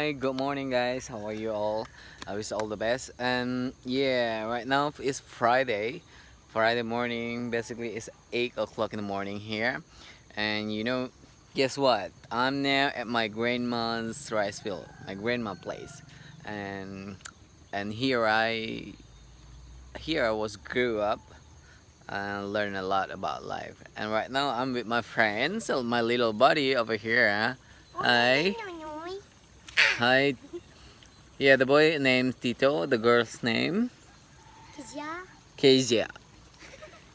Hi, good morning guys. How are you all? I wish all the best. And yeah, right now it's Friday. Friday morning, basically it's 8 o'clock in the morning here. And guess what? I'm now at my grandma's rice field, my grandma place. And and here I was grew up and learn a lot about life. And right now I'm with my friends, so my little buddy over here. Hi. Hi. Yeah, the boy named Tito, the girl's name Kezia.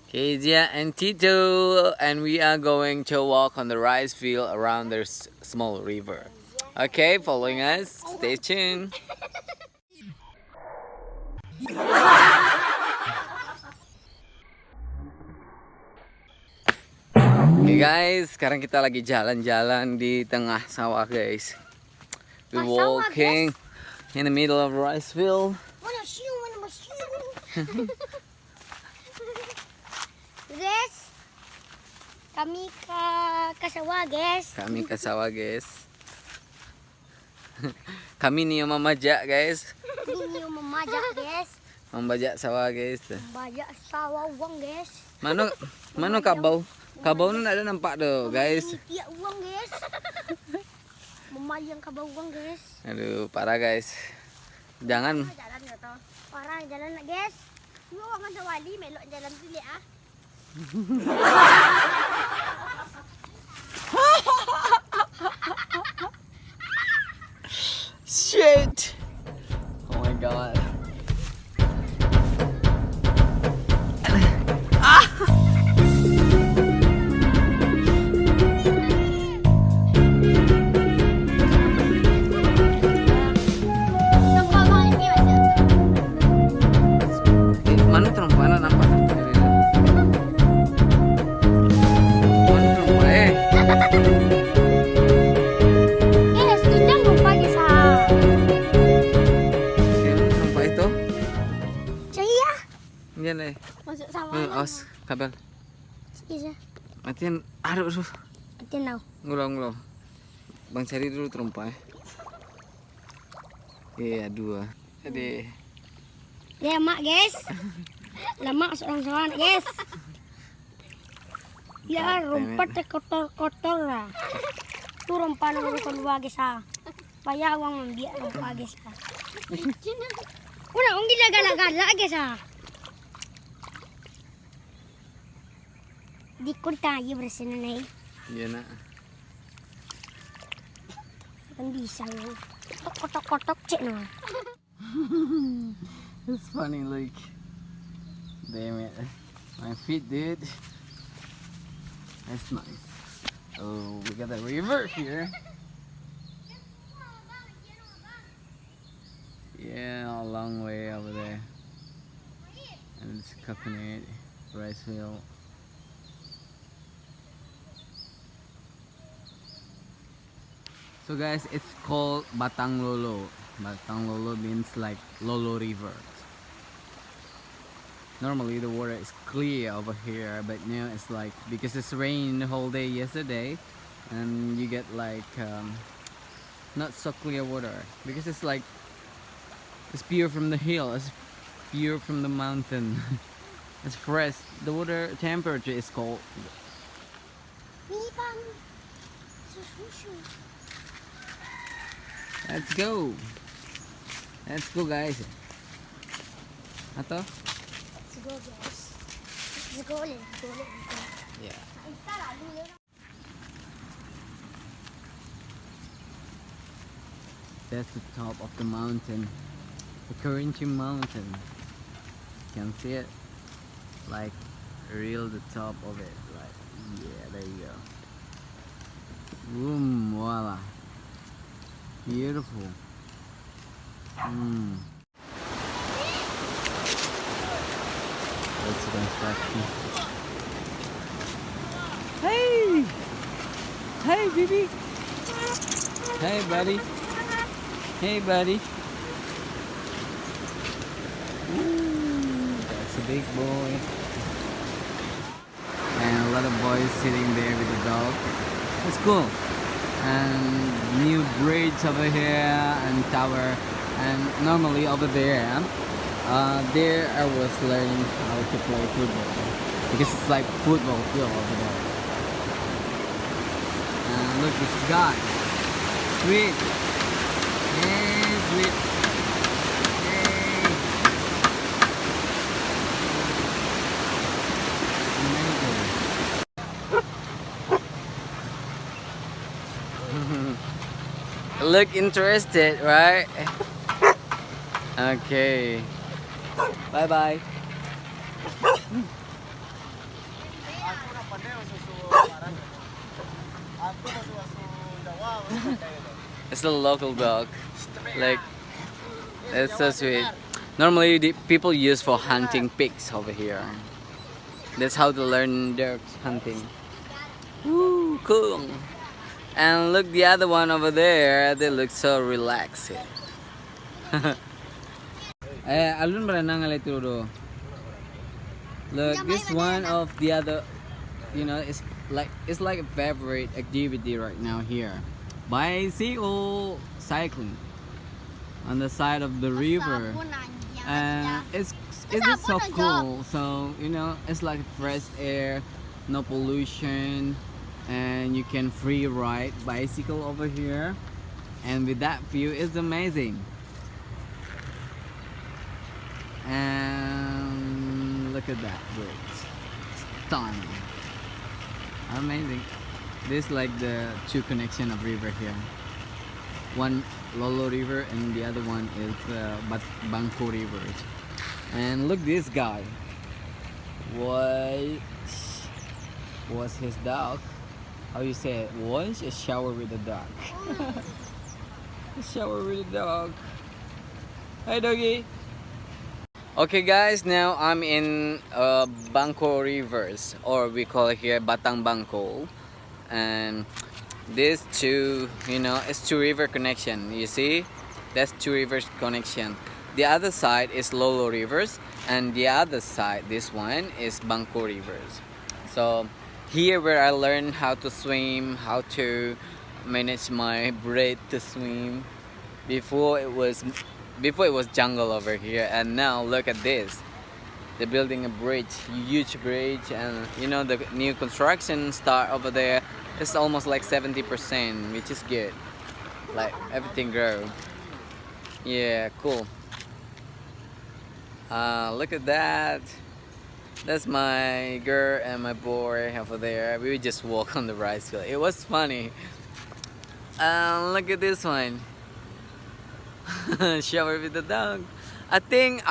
Kezia and Tito, and we are going to walk on the rice field around this small river. Okay, following us. Stay tuned. Okay guys, sekarang kita lagi jalan-jalan di tengah sawah guys. We're walking in the middle of rice field. Guys, kami ke sawah guys. Kami ke sawah guys. Kami ni yung mamajak guys. Ini yung memajak guys. Membajak sawah guys. Membajak sawah uang guys. Mana kabau? Kabau ni ada nampak tu guys. Tiap uang guys. Memayang kabau uang guys. Aduh, parah guys. Jangan. Jalan nggak tau. Parah jalan nak guys. Lu orang ada wali melok jalan pilih ah. Shit. Oh my god. Mana terumpa na nampak? Mana terumpa Guys, tidak lupa guys ah. Sino terumpa ito? Cahaya. Yan eh. Masuk sawah. Awas, kabel. Iya. Matiin. Aduh. Nanti now. Ngulang. Bang cari dulu terumpa Iya, dua. Jadi. Ya mak guys. Lama seorang sawah guys. Ya rumput kotor lah. Tu rumput nak keluar guys ah. Payah awang membiak rumput guys ah. Udah unggi laga guys ah. Di kunta aja bersih nih. Iya nak. Kan bisa ya. Kotok cek no. It's funny, like, damn it, my feet, dude. That's nice. Oh, we got a river here. Yeah, a long way over there. And it's coconut, rice field. So guys, it's called Batang Lolo. Batang Lolo means like Lolo River. Normally the water is clear over here, but now it's like, because it's rained the whole day yesterday, and you get like not so clear water, because it's like it's pure from the hill, it's pure from the mountain. It's fresh. The water temperature is cold. Let's go guys. Ato? Let's go guys. Let's go. Yeah. That's the top of the mountain, the Kerinci mountain. You can see it, like real the top of it, like, yeah, there you go. Boom, voila, beautiful. That's the construction. Hey baby. Hey buddy. Ooh, that's a big boy. And a lot of boys sitting there with the dog. That's cool. and new bridge over here and tower. And normally over there, there I was learning how to play football because it's like football field over there. And look, this guy, sweet, hey, sweet, hey, amazing. Look interested, right? Okay. Bye bye. It's a local dog. Like, it's so sweet. Normally, the people use for hunting pigs over here. That's how they learn dogs hunting. Woo, cool. And look, the other one over there. They look so relaxed. Alun berenang kali itu do. Look, this one of the other, you know, it's like a favorite activity right now here. Bicycle cycling on the side of the river, and it's just so cool. So you know, it's like fresh air, no pollution, and you can free ride bicycle over here, and with that view, it's amazing. And look at that bridge, stunning, amazing. This like the two connection of river here. One Lolo River and the other one is Bangko River. And look this guy. What was his dog? How you say it? Was a shower with a dog. A shower with a dog. Hi doggy. Okay guys, now I'm in Bangko Rivers, or we call it here Batang Bangko. And these two, you know, it's two river connection. You see, that's two rivers connection. The other side is Lolo Rivers, and the other side, this one, is Bangko Rivers. So here where I learned how to swim, how to manage my breath to swim. Before it was jungle over here, and now look at this. They're building a bridge, huge bridge, and you know the new construction start over there. It's almost like 70%, which is good. Like everything grow. Yeah, cool. Look at that. That's my girl and my boy over there. We would just walk on the rice field. It was funny. Look at this one. Shower with the dog. I think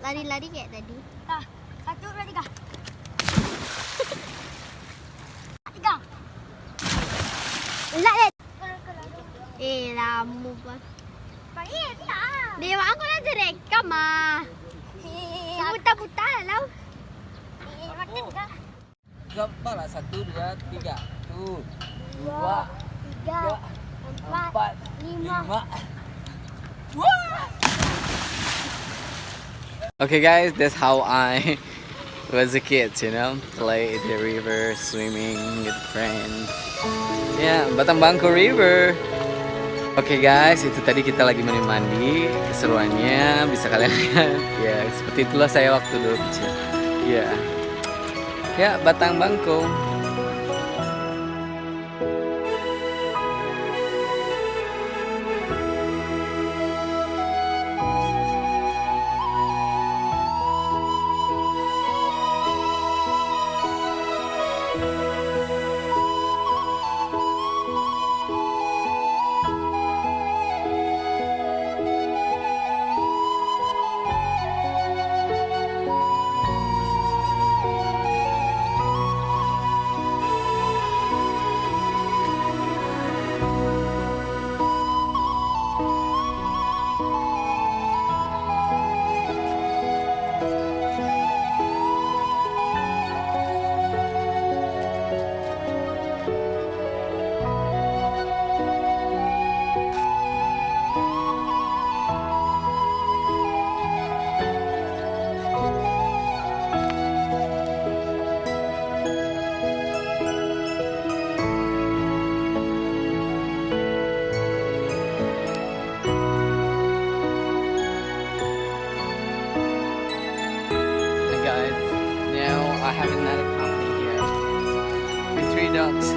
lari-lari kayak tadi. Satu, dua, tiga. Tiga. Elak deh. Lama pun. Baik, tak. Dewa aku dah direkam ah. Buta-buta lah. Makan kah? Gambar lah, 1, 2, 3. 1, 2, 3, 4, 5. Okay guys, that's how I was a kid, you know, play in the river, swimming with friends. Yeah, Batang Bangko River. Oke guys, itu tadi kita lagi mandi-mandi. Keseruannya bisa kalian lihat. Ya, seperti itulah saya waktu dulu kecil. Ya. Ya, Batang Bangko. Guys, now I have another company here with 3 dogs.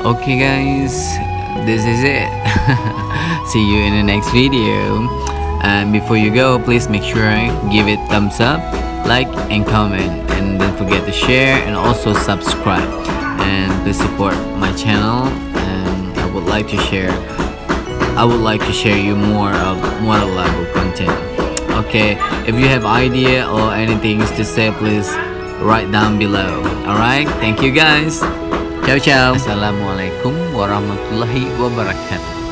Okay guys, this is it. See you in the next video. And before you go, please make sure give it thumbs up, like and comment, and don't forget to share and also subscribe. And please support my channel. And I would like to share you more of muarolabuah content. Okay, if you have idea or anything to say, please write down below. Alright, thank you guys. Ciao ciao. Assalamualaikum warahmatullahi wabarakatuh.